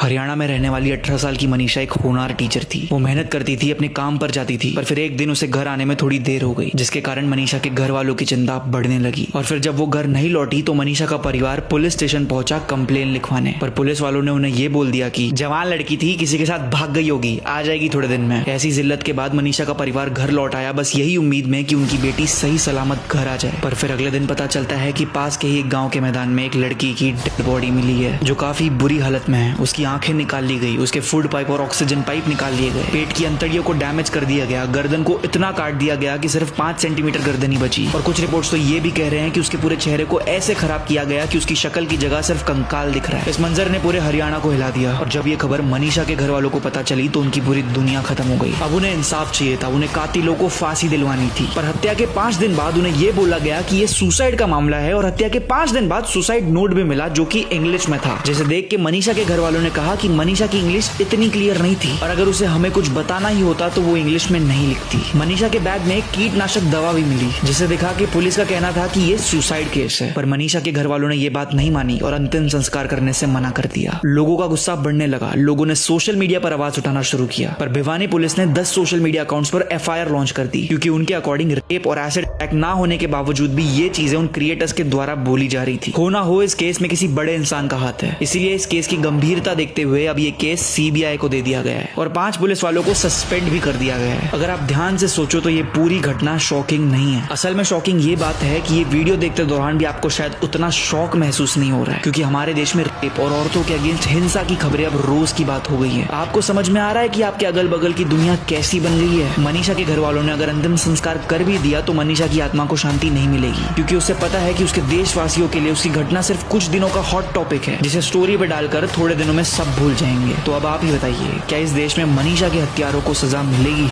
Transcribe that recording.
हरियाणा में रहने वाली 18 साल की मनीषा एक होनहार टीचर थी। वो मेहनत करती थी, अपने काम पर जाती थी, पर फिर एक दिन उसे घर आने में थोड़ी देर हो गई, जिसके कारण मनीषा के घर वालों की चिंता बढ़ने लगी। और फिर जब वो घर नहीं लौटी तो मनीषा का परिवार पुलिस स्टेशन पहुंचा कंप्लेन लिखवाने। पर पुलिस वालों ने उन्हें ये बोल दिया कि जवान लड़की थी, किसी के साथ भाग गई होगी, आ जाएगी थोड़े दिन में। ऐसी जिल्लत के बाद मनीषा का परिवार घर लौट आया, बस यही उम्मीद में कि उनकी बेटी सही सलामत घर आ जाए। पर फिर अगले दिन पता चलता है कि पास के ही एक गाँव के मैदान में एक लड़की की डेड बॉडी मिली है, जो काफी बुरी हालत में है। उसकी आंखें निकाल ली गई, उसके फूड पाइप और ऑक्सीजन पाइप निकाल लिए गए, पेट की अंतड़ियों को डैमेज कर दिया गया, गर्दन को इतना काट दिया गया कि सिर्फ 5 सेंटीमीटर गर्दन ही बची। और कुछ रिपोर्ट्स तो ये भी कह रहे हैं कि उसके पूरे चेहरे को ऐसे खराब किया गया कि उसकी शक्ल की जगह सिर्फ कंकाल दिख रहा है। इस मंजर ने पूरे हरियाणा को हिला दिया। और जब ये खबर मनीषा के घर वालों को पता चली तो उनकी पूरी दुनिया खत्म हो गई। अब उन्हें इंसाफ चाहिए था, उन्हें कातिलों को फांसी दिलवानी थी। पर हत्या के 5 दिन बाद उन्हें यह बोला गया कि ये सुसाइड का मामला है, और हत्या के 5 दिन बाद सुसाइड नोट भी मिला जो कि इंग्लिश में था, जिसे देख के मनीषा के घर वालों ने कहा कि मनीषा की इंग्लिश इतनी क्लियर नहीं थी, और अगर उसे हमें कुछ बताना ही होता तो वो इंग्लिश में नहीं लिखती। मनीषा के बैग में एक कीटनाशक दवा भी मिली, जिसे दिखा के पुलिस का कहना था कि ये सुसाइड केस है। पर मनीषा के घर वालों ने ये बात नहीं मानी और अंतिम संस्कार करने से मना कर दिया। लोगों का गुस्सा बढ़ने लगा, लोगों ने सोशल मीडिया पर आवाज उठाना शुरू किया। पर भिवानी पुलिस ने 10 सोशल मीडिया अकाउंट्स पर FIR लॉन्च कर दी, क्योंकि उनके अकॉर्डिंग रेप और एसिड अटैक ना होने के बावजूद भी ये चीजें उन क्रिएटर्स के द्वारा बोली जा रही थी। हो ना हो, इस केस में किसी बड़े इंसान का हाथ है, इसीलिए इस केस की गंभीरता देखते हुए अब ये केस CBI को दे दिया गया है और 5 पुलिस वालों को सस्पेंड भी कर दिया गया है। अगर आप ध्यान से सोचो तो ये पूरी घटना शॉकिंग नहीं है। असल में शॉकिंग ये बात है कि ये वीडियो देखते दौरान भी आपको शायद उतना शॉक महसूस नहीं हो रहा है, क्योंकि हमारे देश में रेप और औरतों के अगेंस्ट हिंसा की खबरें अब रोज की बात हो गई है। आपको समझ में आ रहा है कि आपके अगल बगल की दुनिया कैसी बन गई है। मनीषा के घर वालों ने अगर अंतिम संस्कार कर भी दिया तो मनीषा की आत्मा को शांति नहीं मिलेगी, क्योंकि उसे पता है कि उसके देशवासियों के लिए उसकी घटना सिर्फ कुछ दिनों का हॉट टॉपिक है, जिसे स्टोरी पे डालकर थोड़े दिनों में सब भूल जाएंगे। तो अब आप ही बताइए, क्या इस देश में मनीषा के हत्यारों को सजा मिलेगी?